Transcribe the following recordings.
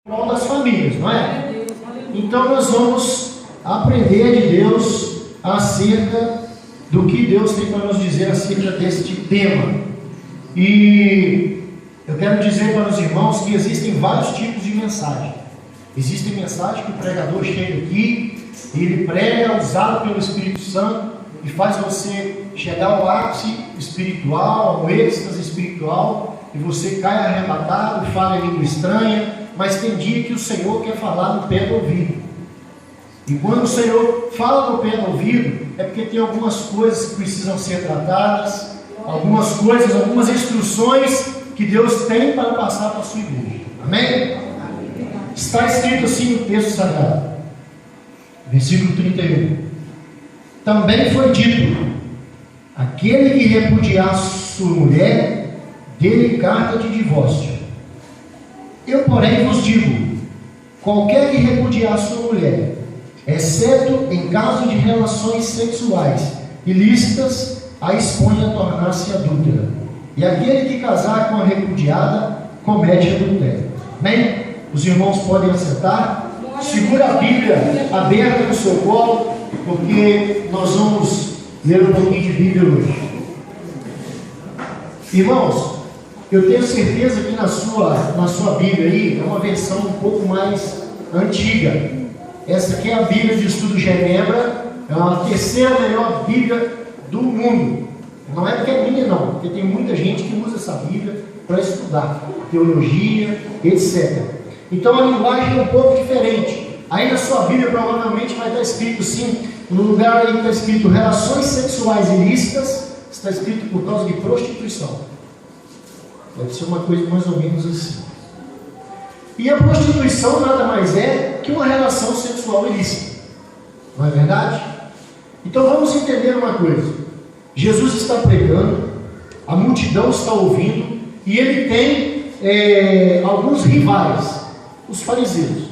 prol das famílias, não é? Então nós vamos aprender de Deus acerca do que Deus tem para nos dizer acerca deste tema. E eu quero dizer para os irmãos que existem vários tipos de mensagem. Existe mensagem que o pregador chega aqui e ele prega usado pelo Espírito Santo e faz você chegar ao ápice espiritual, ao êxtase espiritual, e você cai arrebatado, fala em língua estranha. Mas tem dia que o Senhor quer falar no pé do ouvido. E quando o Senhor fala no pé do ouvido, é porque tem algumas coisas que precisam ser tratadas, algumas coisas, algumas instruções que Deus tem para passar para a sua igreja. Amém? Está escrito assim no texto sagrado, versículo 31. Também foi dito: aquele que repudiar sua mulher, dê-lhe carta de divórcio. Eu, porém, vos digo: qualquer que repudiar sua mulher, exceto em caso de relações sexuais ilícitas, a expõe a tornar-se adúltera. E aquele que casar com a repudiada, comete adultério. Amém? Os irmãos podem assentar. Segura a Bíblia aberta no seu colo, porque nós vamos ler um pouquinho de Bíblia hoje. Irmãos, eu tenho certeza que na sua Bíblia aí é uma versão um pouco mais antiga. Essa aqui é a Bíblia de Estudo Genebra, é a terceira melhor Bíblia do mundo. Não é porque é minha não, porque tem muita gente que usa essa Bíblia para estudar teologia, etc. Então a linguagem é um pouco diferente. Aí na sua Bíblia provavelmente vai estar escrito assim, no lugar aí que está escrito relações sexuais ilícitas, está escrito por causa de prostituição. Deve ser uma coisa mais ou menos assim. E a prostituição nada mais é que uma relação sexual ilícita. Não é verdade? Então vamos entender uma coisa. Jesus está pregando, a multidão está ouvindo, e ele tem alguns rivais, os fariseus.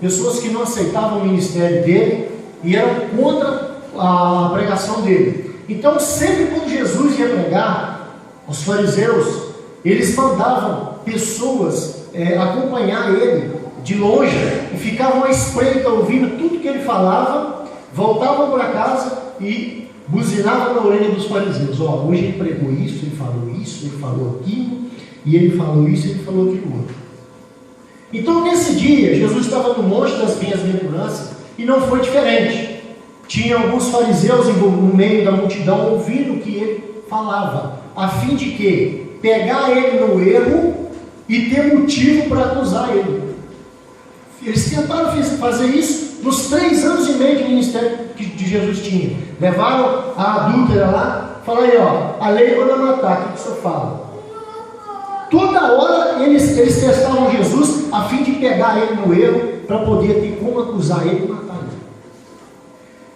Pessoas que não aceitavam o ministério dele e eram contra a pregação dele. Então sempre quando Jesus ia pregar, os fariseus, eles mandavam pessoas acompanhar ele de longe e ficavam à espreita ouvindo tudo que ele falava, voltavam para casa e buzinavam na orelha dos fariseus. Hoje ele pregou isso, ele falou aquilo, e ele falou isso, ele falou aquilo outro. Então nesse dia, Jesus estava no monte das bem-aventuranças e não foi diferente. Tinha alguns fariseus no meio da multidão ouvindo o que ele falava, a fim de que pegar ele no erro e ter motivo para acusar ele. Eles tentaram fazer isso nos 3 anos e meio de ministério que Jesus tinha. Levaram a adúltera lá, falaram aí, a lei manda matar, o que você fala? Toda hora eles testavam Jesus a fim de pegar ele no erro, para poder ter como acusar ele e matar ele.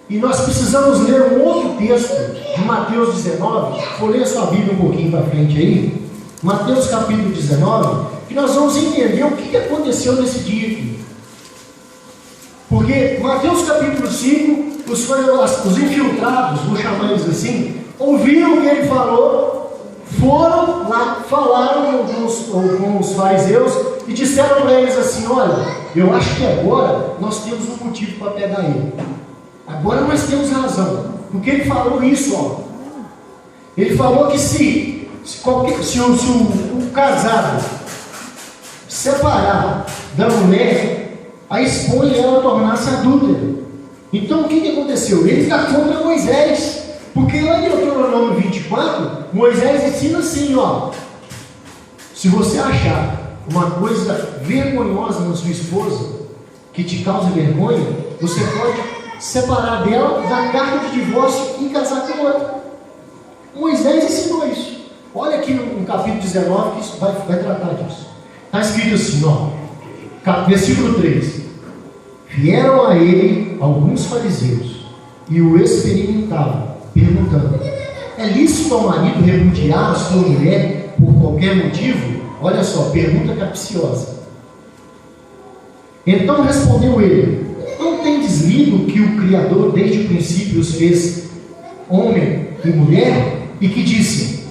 E nós precisamos ler um outro texto de Mateus 19, vou ler a sua Bíblia um pouquinho para frente aí, Mateus capítulo 19, que nós vamos entender o que aconteceu nesse dia aqui. Porque Mateus capítulo 5, os infiltrados, vou chamar eles assim, ouviram o que ele falou, foram lá, falaram com os fariseus e disseram para eles assim: olha, eu acho que agora nós temos um motivo para pegar ele. Agora nós temos razão, porque ele falou isso, ele falou que se o casado separar da mulher, a expõe ela a tornar-se adúltera. Então o que aconteceu? Ele está contra Moisés, porque lá em Deuteronômio 24, Moisés ensina assim, se você achar uma coisa vergonhosa na sua esposa, que te causa vergonha, você pode separar dela, dar carta de divórcio e casar com outra. Moisés ensinou isso. Olha aqui no capítulo 19, que isso vai tratar disso. Está escrito assim, versículo 3. Vieram a ele alguns fariseus e o experimentavam, perguntando: é lícito ao marido repudiar a sua mulher por qualquer motivo? Olha só, pergunta capciosa. Então respondeu ele: não tendes lido que o Criador desde o princípio os fez homem e mulher, e que disse: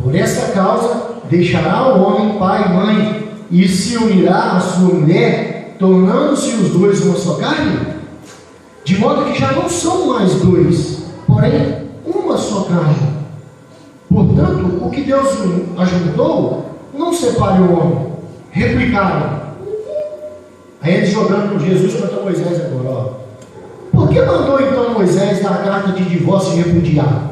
por esta causa deixará o homem pai e mãe, e se unirá à sua mulher, tornando-se os dois uma só carne? De modo que já não são mais dois, porém uma só carne. Portanto, o que Deus ajuntou, não separe o homem. Replicaram. Aí eles jogando Jesus contra Moisés agora, ó. Por que mandou então Moisés dar a carta de divórcio e repudiar?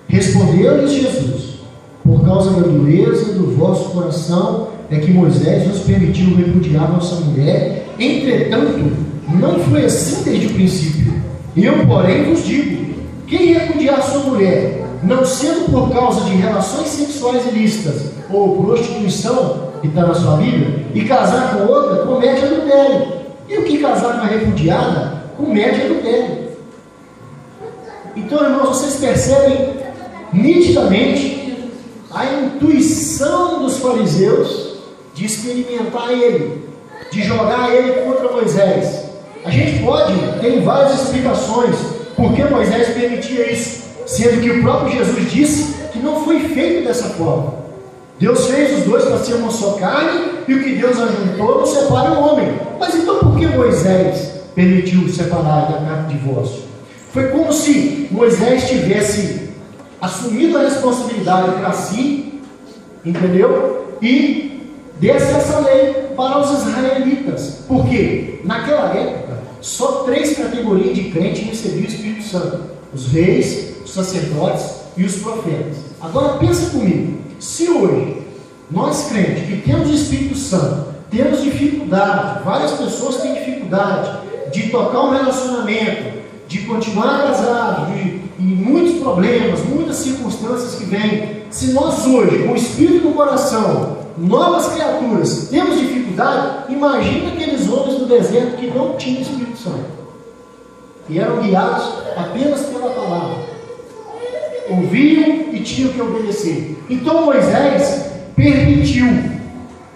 Respondeu-lhes Jesus: por causa da dureza do vosso coração é que Moisés nos permitiu repudiar nossa mulher. Entretanto, não foi assim desde o princípio. Eu, porém, vos digo: quem repudiar sua mulher, não sendo por causa de relações sexuais ilícitas ou prostituição, que está na sua Bíblia, e casar com outra, comete adultério. E o que casar com a repudiada, comete adultério. Então, irmãos, vocês percebem nitidamente a intuição dos fariseus de experimentar ele, de jogar ele contra Moisés. A gente pode, tem várias explicações por que Moisés permitia isso, sendo que o próprio Jesus disse que não foi feito dessa forma. Deus fez os dois para ser uma só carne, e o que Deus ajuntou não separa o homem. Mas então por que Moisés permitiu separar da carta de divórcio? Foi como se Moisés tivesse assumido a responsabilidade para si, entendeu? E desse essa lei para os israelitas. Por quê? Naquela época, só 3 categorias de crente recebiam o Espírito Santo: os reis, os sacerdotes e os profetas. Agora pensa comigo, se hoje nós crentes que temos o Espírito Santo temos dificuldade, várias pessoas têm dificuldade de tocar um relacionamento, de continuar casado, e muitos problemas, muitas circunstâncias que vêm, se nós hoje, com o Espírito no coração, novas criaturas, temos dificuldade, imagina aqueles homens do deserto que não tinham Espírito Santo e eram guiados apenas pela palavra, ouviam e tinham que obedecer. Então Moisés permitiu.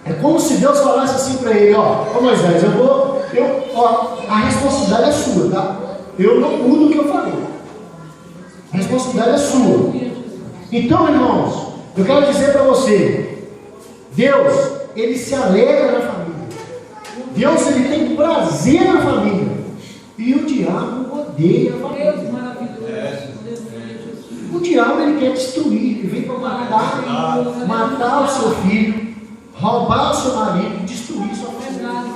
É como se Deus falasse assim para ele: ó Moisés, a responsabilidade é sua, tá? Eu não mudo o que eu falei, a responsabilidade é sua. Então, irmãos, eu quero dizer para você, Deus, ele se alegra na família, Deus, ele tem prazer na família, e o diabo odeia a família. O diabo, ele quer destruir, ele vem para matar o seu filho, roubar o seu marido, destruir sua família.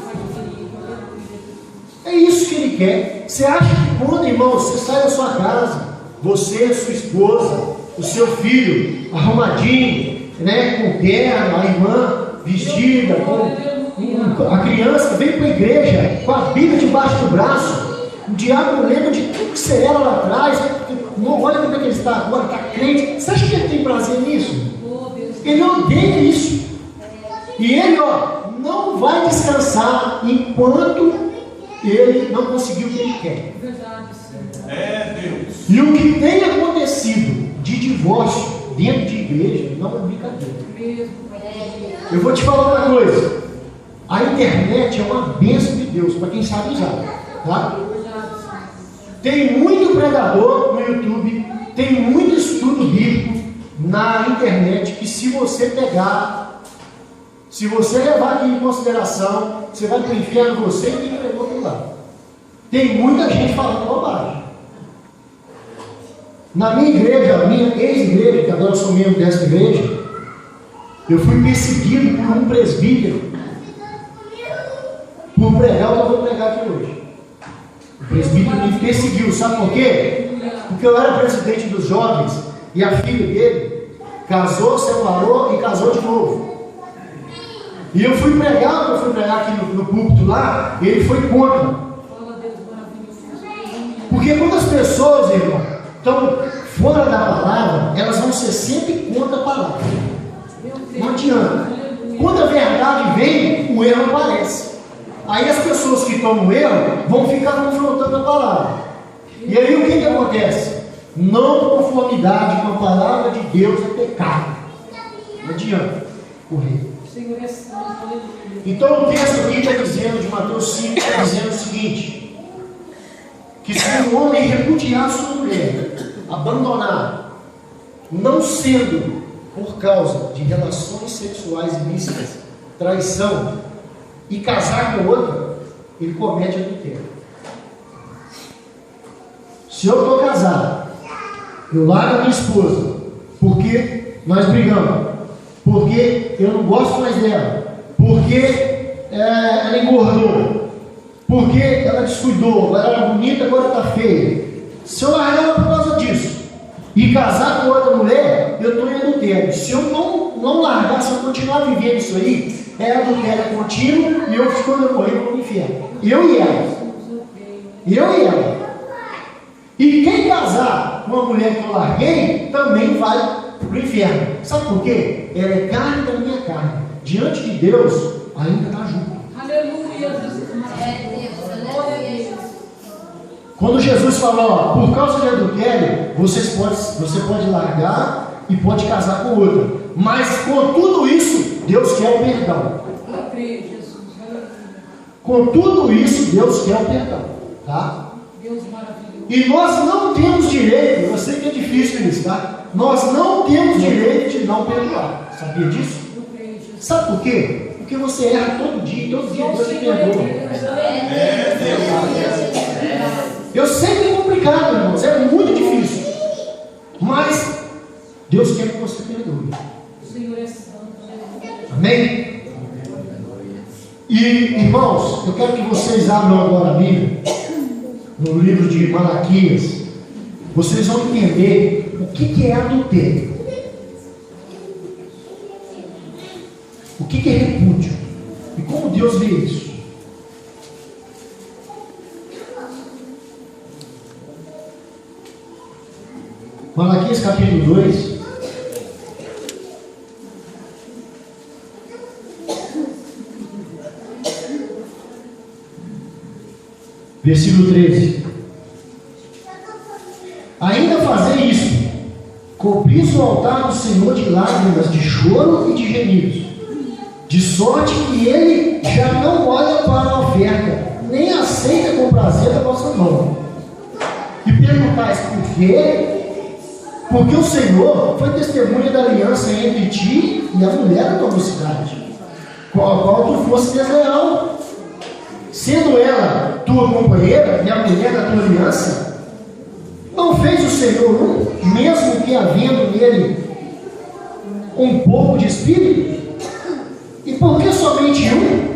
É isso que ele quer. Você acha que quando, irmão, você sai da sua casa, você, sua esposa, o seu filho arrumadinho, né, com terno, a irmã vestida, a criança vem para a igreja com a Bíblia debaixo do braço, o diabo lembra de tudo que você era lá atrás, olha como é que ele está agora, está crente. Você acha que ele tem prazer nisso? Ele odeia isso. E ele, não vai descansar enquanto ele não conseguiu o que ele quer. Deus. E o que tem acontecido de divórcio dentro de igreja não é brincadeira. Eu vou te falar uma coisa: a internet é uma bênção de Deus para quem sabe usar, tá? Tem muito pregador no YouTube, tem muito estudo bíblico na internet que, se você pegar, se você levar aqui em consideração, você vai para o inferno, você e quem pregou aquilo lá. Tem muita gente falando bobagem. Na minha igreja, a minha ex-igreja, que agora eu sou membro dessa igreja, eu fui perseguido por um presbítero por pregar o que eu vou pregar aqui hoje. O presbítero me perseguiu, sabe por quê? Porque eu era presidente dos jovens e a filha dele casou, separou e casou de novo. E eu fui pregar, aqui no púlpito lá, e ele foi contra. Porque quando as pessoas, irmão, estão fora da palavra, elas vão ser sempre contra a palavra. Não adianta. Quando a verdade vem, o erro aparece. Aí as pessoas que estão no erro vão ficar confrontando a palavra. E aí o que acontece? Não conformidade com a palavra de Deus é pecado. Não adianta correr. Então o texto aqui está dizendo, de Mateus 5, está dizendo o seguinte: que se um homem repudiar sua mulher, abandonar, não sendo por causa de relações sexuais ilícitas traição e casar com outra, ele comete adultério. Se eu estou casado, eu largo a minha esposa, porque nós brigamos, porque eu não gosto mais dela, porque ela engordou, porque ela descuidou, ela era bonita, agora está feia. Se eu largar ela por causa disso e casar com outra mulher, eu estou em adultério. Se eu não largar, se eu continuar vivendo isso aí, é adultério contínuo e eu, quando eu morrer, vou para o inferno. Eu e ela. Eu e ela. E quem casar com uma mulher que eu larguei, também vai para o inferno. Sabe por quê? Ela é carne da minha carne. Diante de Deus, ainda está junto. Aleluia. Quando Jesus falou, ó, por causa de adultério, você pode largar e pode casar com outra. Mas com tudo isso, Deus quer o perdão. Com tudo isso, Deus quer o perdão. Tá? E nós não temos direito, eu sei que é difícil isso, tá? Nós não temos direito de não perdoar. Sabia disso? Sabe por quê? Porque você erra todo dia Deus te perdoa. Eu sei que é complicado, irmãos, é muito difícil. Mas Deus quer que você perdoe. Amém? E, irmãos, eu quero que vocês abram agora a Bíblia, no livro de Malaquias. Vocês vão entender o que é adultério. O que é repúdio? E como Deus vê isso? Malaquias capítulo 2. Versículo 13. Ainda fazei isso, cobris o altar do Senhor de lágrimas, de choro e de gemidos, de sorte que ele já não olha para a oferta, nem aceita com prazer da vossa mão. E perguntais por quê? Porque o Senhor foi testemunha da aliança entre ti e a mulher da tua mocidade, com a qual tu fosse desleal, sendo ela tua companheira e a mulher da tua aliança. Não fez o Senhor um, mesmo que havendo nele um pouco de espírito? E por que somente um?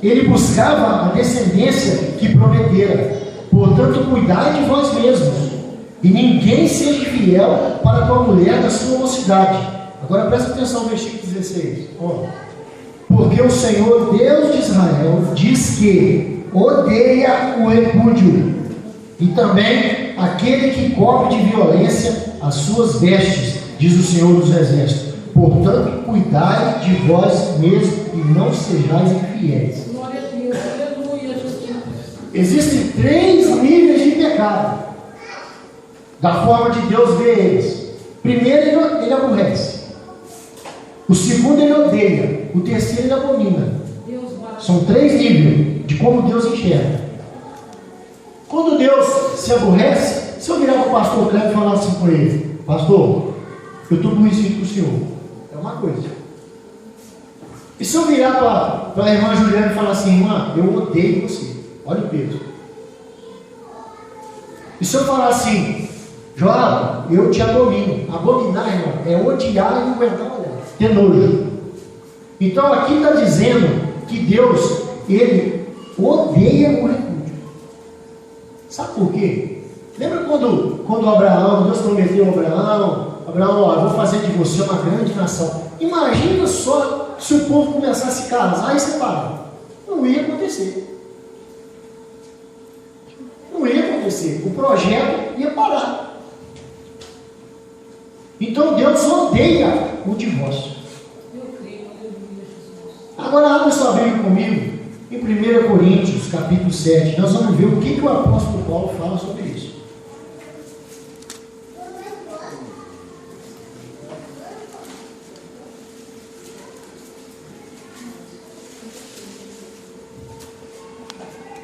Ele buscava a descendência que prometera. Portanto, cuidai de vós mesmos, e ninguém seja fiel para com a mulher da sua mocidade. Agora presta atenção no versículo 16. Ó. Porque o Senhor Deus de Israel diz que odeia o repúdio, e também aquele que cobre de violência as suas vestes, diz o Senhor dos Exércitos. Portanto, cuidai de vós mesmos e não sejais infiéis. Existem 3 níveis de pecado, da forma de Deus ver eles. Primeiro, ele aborrece. O segundo, ele odeia. O terceiro, ele abomina. São 3 níveis de como Deus enxerga. Quando Deus se aborrece, se eu virar para o pastor Cleber e falar assim com ele: pastor, eu estou aborrecido com o senhor, é uma coisa. E se eu virar para a irmã Juliana e falar assim: irmã, eu odeio você, olha o peso. E se eu falar assim: João, eu te abomino. Abominar, irmão, é odiar e não aguentar olhar, ter nojo. Então aqui está dizendo que Deus, ele odeia o repúdio. Sabe por quê? Lembra quando Abraão, Deus prometeu a Abraão, ó, eu vou fazer de você uma grande nação. Imagina só se o povo começasse a se casar e separar. Não ia acontecer. Não ia acontecer. O projeto ia parar. Então Deus odeia o divórcio. Agora abre sua Bíblia comigo em 1 Coríntios, capítulo 7. Nós vamos ver o que o apóstolo Paulo fala sobre isso.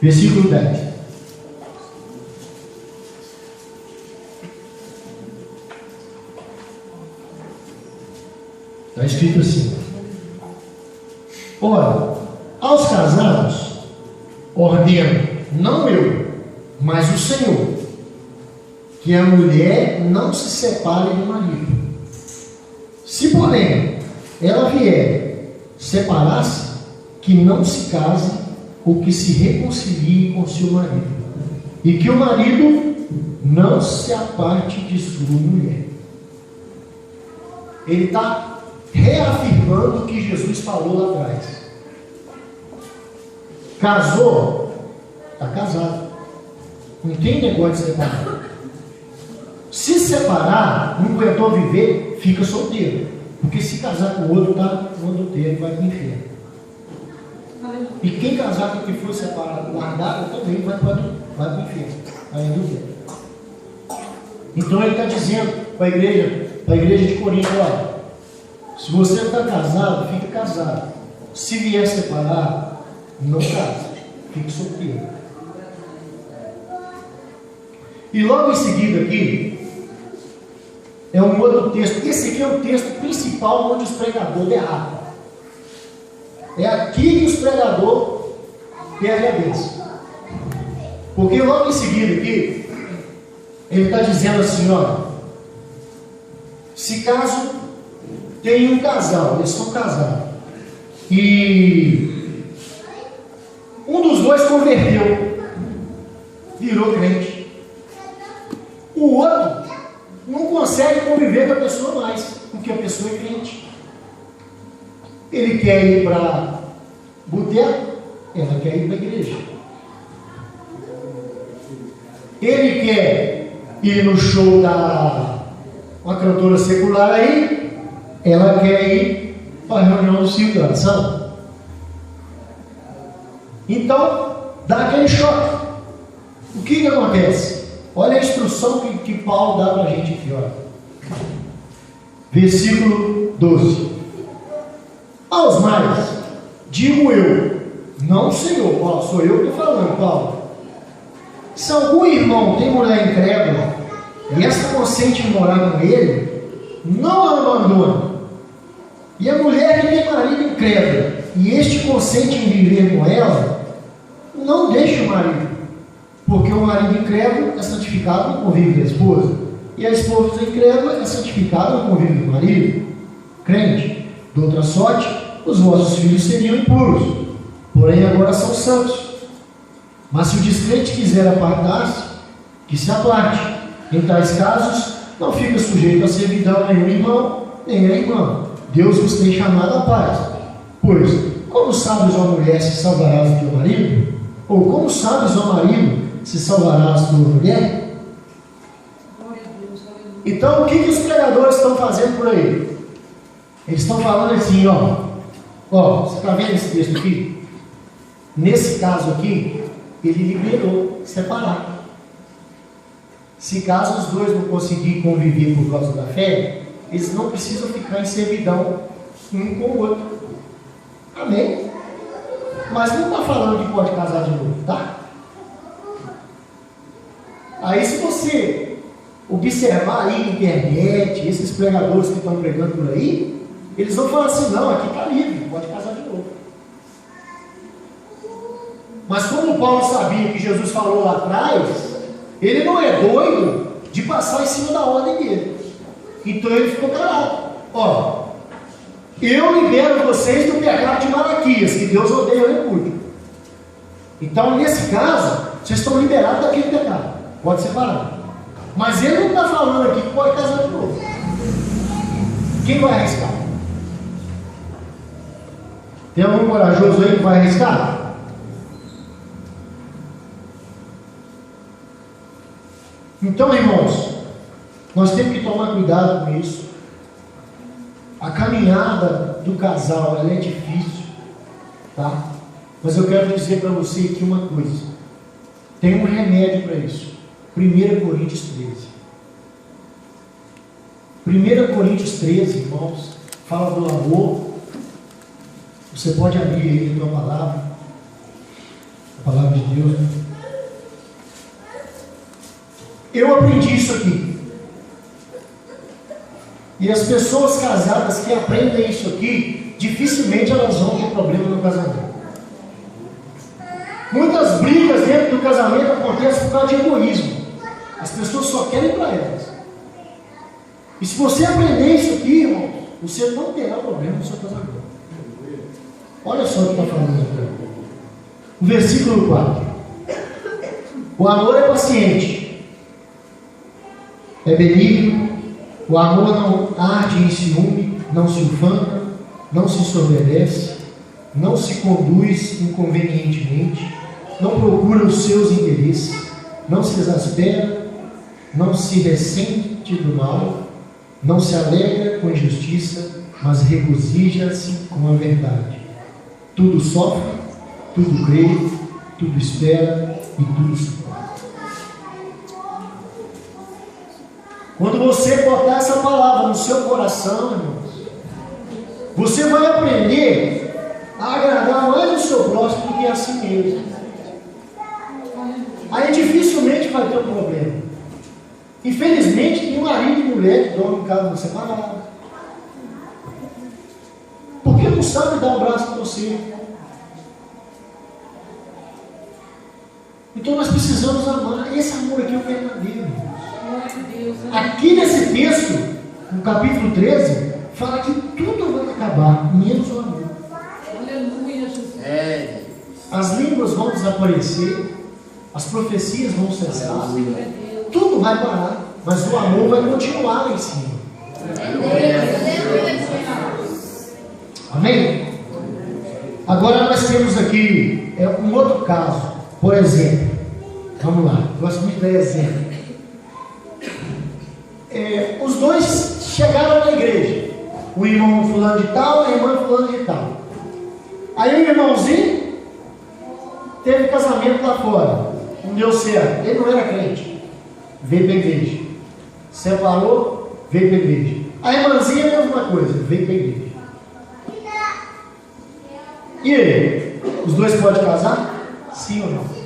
Versículo 10. Está escrito assim: ora, ordeno, não eu, mas o Senhor, que a mulher não se separe do marido. Se, porém, ela vier separar-se, que não se case ou que se reconcilie com seu marido, e que o marido não se aparte de sua mulher. Ele está reafirmando o que Jesus falou lá atrás. Casou, está casado. Não tem negócio de separar. Se separar, não aguentou viver, fica solteiro. Porque se casar com o outro, está no adultério, vai para o inferno. E quem casar com o que for separado, guardado, também vai para o inferno. Vai no adultério. Então ele está dizendo para a igreja de Corinto: olha, se você está casado, fica casado. Se vier separar, não casa, fique solteiro. E logo em seguida aqui, é um outro texto. Esse aqui é o texto principal onde os pregadores erram. É aqui que os pregadores perdem a bênção. Porque logo em seguida aqui, ele está dizendo assim: olha, se caso tem um casal, eles são casados, e um dos dois converteu, virou crente, o outro não consegue conviver com a pessoa mais, porque a pessoa é crente. Ele quer ir para boteco, ela quer ir para a igreja. Ele quer ir no show da uma cantora secular aí, ela quer ir para a reunião do Ciro da Nação. Então, dá aquele choque. O que acontece? Olha a instrução que Paulo dá para a gente aqui, olha. Versículo 12. Aos mais, digo eu, não o Senhor, ó, sou eu que estou falando, Paulo. Se algum irmão tem mulher incrédula e esta consente em morar com ele, não a abandone. E a mulher que tem marido incrédulo e este consente em viver com ela, não deixe o marido, porque o marido incrédulo é santificado no convívio da esposa, e a esposa incrédula é santificada no convívio do marido. Crente, de outra sorte, os vossos filhos seriam impuros, porém agora são santos. Mas se o descrente quiser apartar-se, que se aparte. Em tais casos, não fica sujeito a servidão nem o irmão, nem a irmã. Deus vos tem chamado à paz. Pois, como sabes, ó mulher, se salvarás do teu marido? Ou como sabes, ó marido, se salvarás da tua mulher? Então, o que os pregadores estão fazendo por aí? Eles estão falando assim, ó, você está vendo esse texto aqui? Nesse caso aqui, ele liberou separar. Se caso os dois não conseguirem conviver por causa da fé, eles não precisam ficar em servidão um com o outro. Amém? Mas não está falando que pode casar de novo, tá? Aí se você observar aí na internet, esses pregadores que estão pregando por aí, eles vão falar assim: não, aqui está livre, pode casar de novo. Mas como Paulo sabia que Jesus falou lá atrás, ele não é doido de passar em cima da ordem dele. Então ele ficou calado. Ó, eu libero vocês do pecado de Malaquias, que Deus odeia o repúdio. Então nesse caso, vocês estão liberados daquele pecado. Pode separar. Mas ele não está falando aqui que pode casar de novo. Quem vai arriscar? Tem algum corajoso aí que vai arriscar? Então, irmãos, nós temos que tomar cuidado com isso. A caminhada do casal, ela é difícil, tá? Mas eu quero dizer para você aqui uma coisa. Tem um remédio para isso. 1 Coríntios 13. 1 Coríntios 13, irmãos, fala do amor. Você pode abrir aí a tua palavra. A palavra de Deus. Eu aprendi isso aqui. E as pessoas casadas que aprendem isso aqui, dificilmente elas vão ter problema no casamento. Muitas brigas dentro do casamento acontecem por causa de egoísmo. As pessoas só querem para elas. E se você aprender isso aqui, irmão, você não terá problema no seu casamento. Olha só o que está falando aqui. O versículo 4. O amor é paciente, é benigno, o amor não arde em ciúme, não se ufana, não se ensoberbece, não se conduz inconvenientemente, não procura os seus interesses, não se exaspera, não se ressente do mal, não se alegra com a injustiça, mas regozija-se com a verdade. Tudo sofre, tudo crê, tudo espera e tudo suporta. Quando você botar essa palavra no seu coração, irmãos, você vai aprender a agradar mais o seu próximo do que a si mesmo. Aí dificilmente vai ter um problema. Infelizmente tem marido e mulher que dormem em casa separado, porque não sabe dar um braço para você. Então nós precisamos amar. Esse amor aqui é o verdadeiro. Aqui nesse texto, no capítulo 13, fala que tudo vai acabar, menos o amor. As línguas vão desaparecer, as profecias vão cessar, tudo vai parar, mas o amor vai continuar lá em cima. Amém? Agora nós temos aqui um outro caso. Por exemplo, vamos lá, gosto muito de dar exemplo. Os dois chegaram na igreja, o irmão fulano de tal, a irmã fulano de tal. Aí o irmãozinho teve casamento lá fora, não deu certo, ele não era crente, veio para a igreja, separou, veio para a igreja. A irmãzinha é a mesma coisa, veio para a igreja. E aí, os dois podem casar? Sim ou não?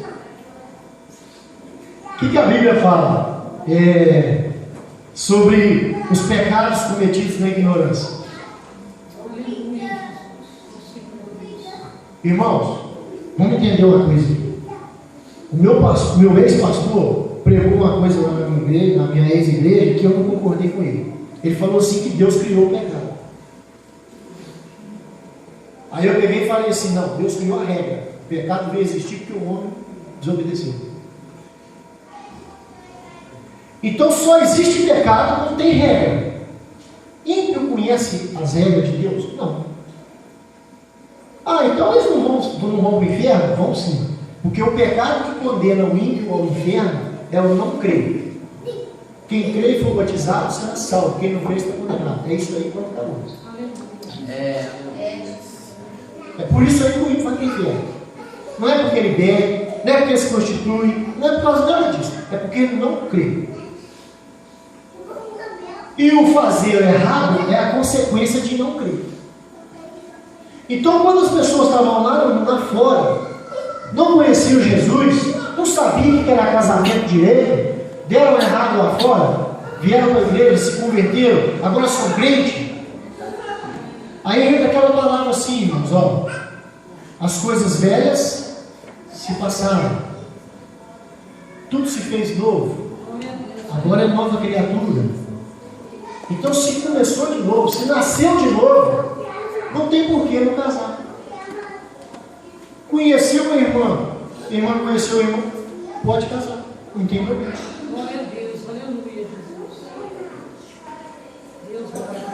O que a Bíblia fala sobre os pecados cometidos na ignorância? Irmãos, vamos entender uma coisa. O meu ex-pastor pregou uma coisa lá na minha ex-igreja, que eu não concordei com ele. Ele falou assim que Deus criou o pecado. Aí eu peguei e falei assim, não, Deus criou a regra. O pecado veio existir porque o homem desobedeceu. Então só existe pecado, não tem regra. Ímpio conhece as regras de Deus? Não. Então eles não vão para o inferno? Vão sim. Porque o pecado que condena o ímpio ao inferno é o não crer. Quem crê e for batizado será salvo. Quem não crê está condenado. É isso aí que vai ficar longe. É por isso aí que o ímpio vai para o inferno. Não é porque ele bebe, não é porque ele se constitui, não é por causa nada disso. É porque ele não crê. E o fazer errado é a consequência de não crer. Então, quando as pessoas estavam lá fora, não conheciam Jesus, não sabiam o que era casamento direito, deram errado lá fora, vieram para a igreja, se converteram, agora são crentes. Aí entra aquela palavra assim, irmãos, ó, as coisas velhas se passaram, tudo se fez novo, agora é nova criatura. Então, se começou de novo, se nasceu de novo, não tem porquê não casar. Conheceu a irmã conheceu o irmão, pode casar, não tem problema. Glória a Deus, aleluia, Jesus.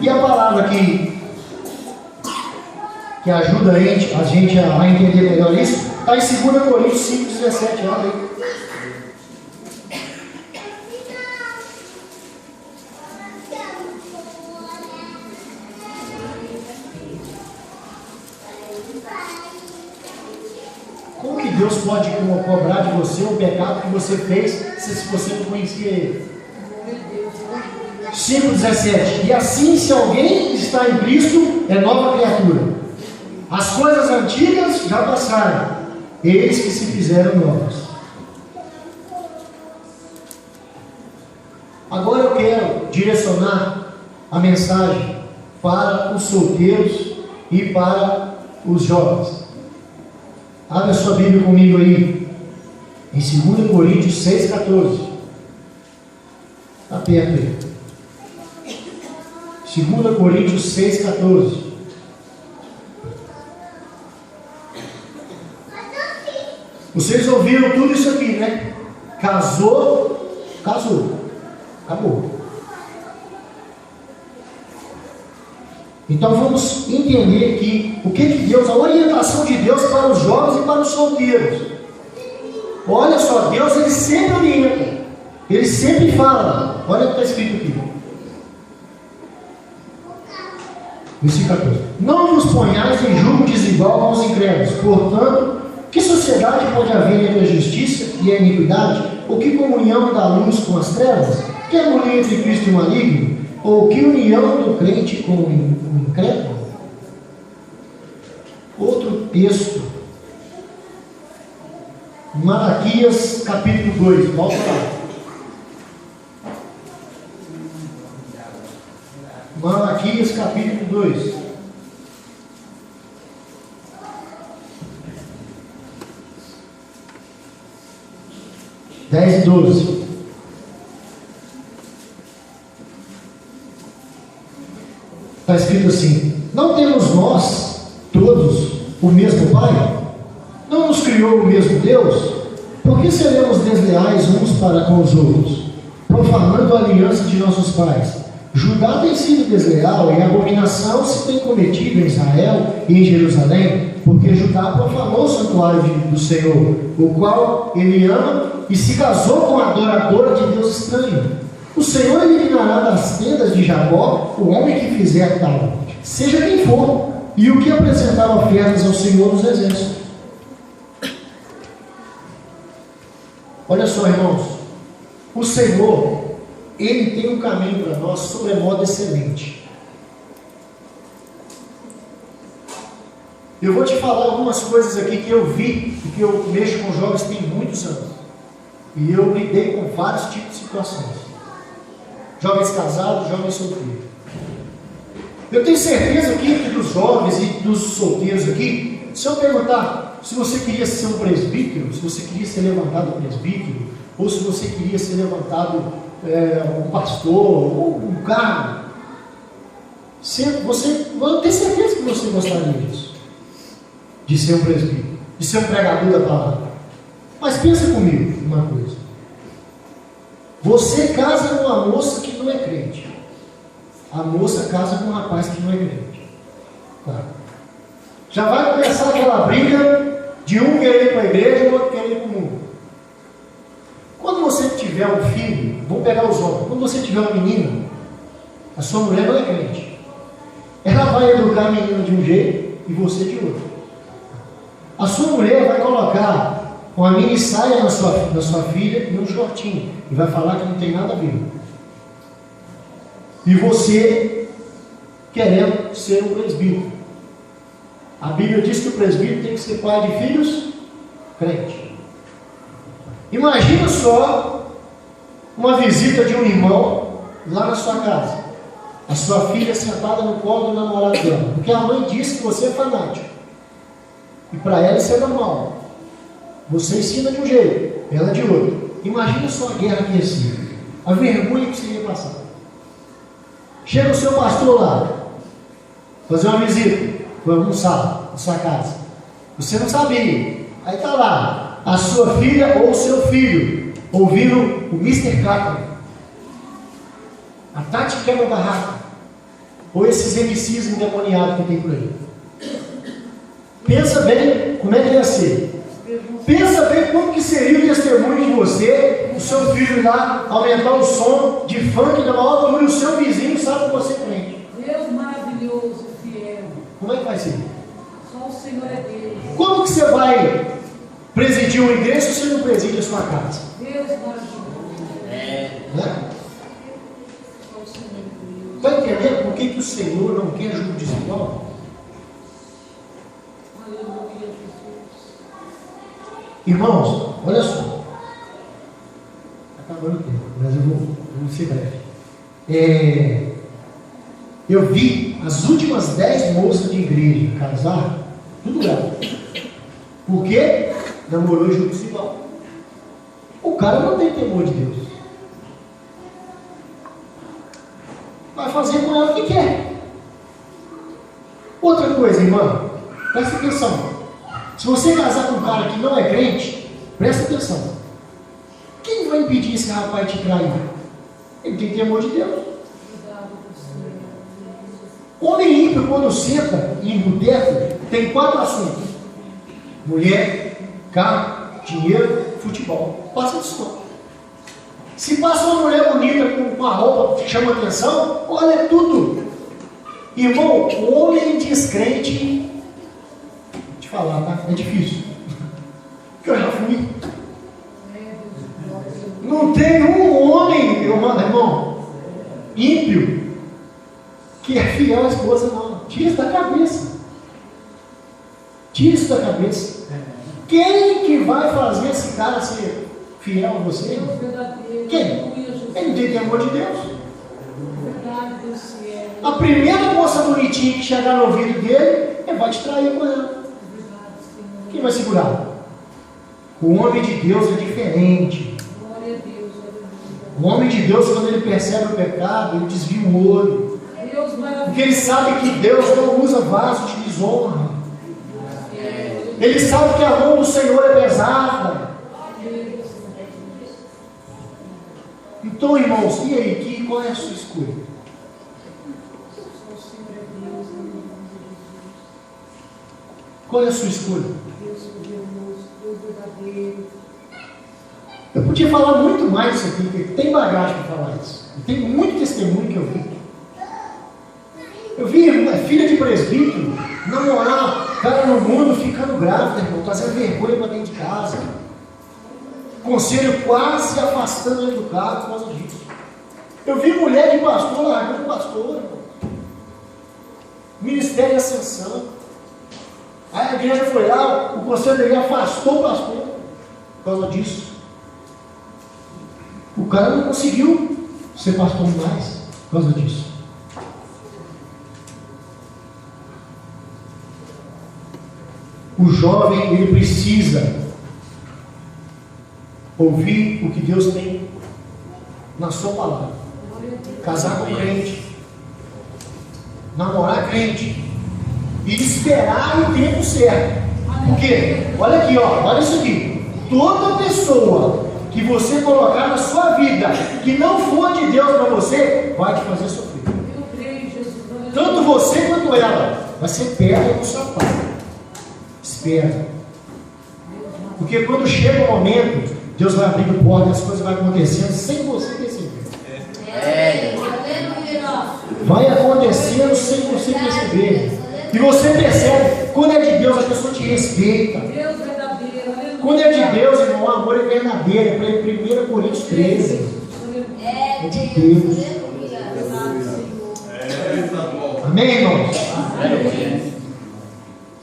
E a palavra que ajuda a gente a entender melhor isso, está em 2 Coríntios 5,17, olha aí. Como que Deus pode cobrar de você o pecado que você fez se você não conhecia Ele? 5,17. E assim, se alguém está em Cristo, é nova criatura. As coisas antigas já passaram, eis que se fizeram novas. Agora eu quero direcionar a mensagem para os solteiros e para os jovens. Abra sua Bíblia comigo aí, em 2 Coríntios 6,14. Está perto aí. 2 Coríntios 6,14. Vocês ouviram tudo isso aqui, né? Casou, acabou. Então vamos entender aqui o que Deus, a orientação de Deus para os jovens e para os solteiros. Olha só, Deus ele sempre orienta, ele sempre fala. Olha o que está escrito aqui. Versículo 14. Não vos ponhais em julgo desigual com os incrédulos. Portanto, que sociedade pode haver entre a justiça e a iniquidade? Ou que comunhão da luz com as trevas? Que harmonia entre Cristo e o maligno? Ou que união do crente com o incrédulo? Outro texto. Malaquias capítulo 2. Volta lá. Malaquias capítulo 2. Dez e 12. Está escrito assim: não temos nós, todos, o mesmo Pai? Não nos criou o mesmo Deus? Por que seremos desleais uns para com os outros, profanando a aliança de nossos pais? Judá tem sido desleal e abominação se tem cometido em Israel e em Jerusalém, porque Judá profanou o santuário do Senhor, o qual ele ama, e se casou com a adoradora de Deus estranho. O Senhor eliminará das tendas de Jacó o homem que fizer tal, seja quem for, e o que apresentar ofertas ao Senhor dos Exércitos. Olha só, irmãos, o Senhor, Ele tem um caminho para nós sobremodo excelente. Eu vou te falar algumas coisas aqui que eu vi, e que eu mexo com jovens tem muitos anos, e eu lidei com vários tipos de situações. Jovens casados, jovens solteiros. Eu tenho certeza que dos jovens e dos solteiros aqui, se eu perguntar se você queria ser um presbítero, se você queria ser levantado presbítero, ou se você queria ser levantado um pastor, ou um cargo, eu tenho certeza que você gostaria disso, de ser um presbítero, de ser um pregador da palavra. Mas pensa comigo uma coisa: você casa com uma moça que não é crente, a moça casa com um rapaz que não é crente, tá? Já vai começar aquela briga de um querer ir para a igreja e o outro querer ir para o mundo. Quando você tiver um filho, vamos pegar os homens, quando você tiver uma menina, a sua mulher não é crente, ela vai educar a menina de um jeito e você de outro. A sua mulher vai colocar uma mini saia na sua filha e um shortinho, e vai falar que não tem nada a ver. E você querendo ser um presbítero. A Bíblia diz que o presbítero tem que ser pai de filhos crente. Imagina só uma visita de um irmão lá na sua casa, a sua filha sentada no colo do namorado dela, porque a mãe disse que você é fanático, e para ela isso é normal. Você ensina de um jeito, ela de outro. Imagina só a guerra que ia ser, a vergonha que você ia passar. Chega o seu pastor lá, fazer uma visita, foi almoçar na sua casa, você não sabia, aí está lá a sua filha ou o seu filho ouvindo o Mr. Catra, a Tati Quebra Barraca, ou esses MCs endemoniados que tem por aí. Pensa bem como é que ia ser. Pensa bem como que seria o testemunho de você, o seu filho lá, aumentar o som de funk na maior altura, e o seu vizinho sabe que você é crente. Deus maravilhoso, fiel. Como é que vai ser? Só o Senhor é Deus. Como que você vai presidir uma igreja se você não preside a sua casa? Deus maravilhoso. Né? Só o Senhor é Deus. Está entendendo por que o Senhor não quer julgo desigual? Aleluia, Jesus. Irmãos, olha só. Está acabando o tempo, mas eu vou ser breve. Eu vi as últimas 10 moças de igreja casar, tudo grávida. Por quê? Namorou junto desigual. O cara não tem temor de Deus. Vai fazer com ela o que quer. Outra coisa, irmão, presta atenção. Se você casar com um cara que não é crente, presta atenção. Quem vai impedir esse rapaz de trair? Ele tem temor de Deus. Homem ímpio, quando senta em boteco, tem 4 assuntos: mulher, carro, dinheiro, futebol. Passa disso não. Se passa uma mulher bonita com uma roupa que chama atenção, olha, é tudo. Irmão, o homem descrente, vou te falar, tá? É difícil. Porque eu já fui. Não tem um homem, irmão, ímpio, que é fiel à esposa, não. Tira isso da cabeça. Tira isso da cabeça. Quem que vai fazer esse cara ser fiel a você? Quem? Ele não tem temor de Deus. A primeira moça bonitinha que chegar no ouvido dele, ele vai te trair com ela. Quem vai segurar? O homem de Deus é diferente. O homem de Deus, quando ele percebe o pecado, ele desvia o olho. Porque ele sabe que Deus não usa vaso de desonra. Ele sabe que a mão do Senhor é pesada. Então, irmãos, e aí? Qual é a sua escolha? Qual é a sua escolha? Eu podia falar muito mais isso aqui, porque tem bagagem para falar isso. Tem muito testemunho que eu vi. Eu vi uma filha de presbítero namorar cara no mundo ficando grávida, irmão, trazendo vergonha para dentro de casa. Conselho quase afastando ele do carro por causa disso. Eu vi mulher de pastor largando pastor, irmão. Ministério de Ascensão. Aí a igreja foi lá, o conselho dele afastou o pastor por causa disso. O cara não conseguiu ser pastor mais por causa disso. O jovem, ele precisa ouvir o que Deus tem na sua palavra. Casar com crente, namorar crente e esperar o tempo certo. Porque, olha aqui, ó, olha isso aqui. Toda pessoa que você colocar na sua vida que não for de Deus para você, vai te fazer sofrer. Tanto você quanto ela vai ser pedra no sapato. Espera. Porque quando chega o momento, Deus vai abrindo porta e as coisas vão acontecendo sem você perceber. Vai acontecendo sem você perceber. E você percebe, quando é de Deus, a pessoa te respeita. Quando é de Deus, irmão, o amor é verdadeiro. É 1 Coríntios 13. É de Deus. Amém, irmãos?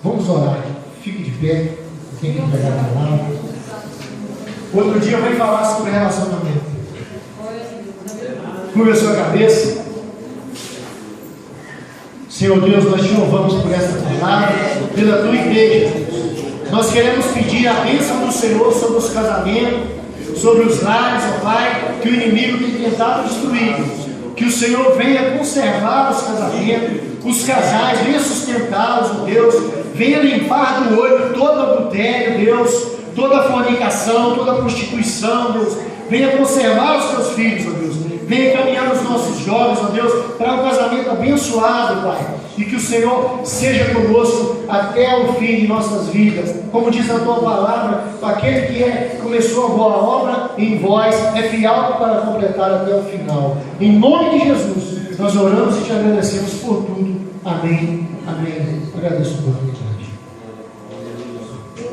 Vamos orar. Fique de pé. Quem quer pegar a palavra. Outro dia eu vou falar sobre relacionamento. Curva a sua cabeça. Senhor Deus, nós te louvamos por esta palavra, pela tua igreja. Nós queremos pedir a bênção do Senhor sobre os casamentos, sobre os lares, ó Pai, que o inimigo tem tentado destruir. Que o Senhor venha conservar os casamentos, os casais, venha sustentá-los, ó Deus. Venha limpar do olho todo adultério, Deus, toda fornicação, toda prostituição, Deus. Venha conservar os teus filhos, ó Deus. Venha caminhar os nossos jovens, ó Deus, para um casamento abençoado, Pai. E que o Senhor seja conosco até o fim de nossas vidas. Como diz a tua palavra, aquele que começou a boa obra em vós é fiel para completar até o final. Em nome de Jesus, nós oramos e te agradecemos por tudo. Amém. Amém. Agradeço por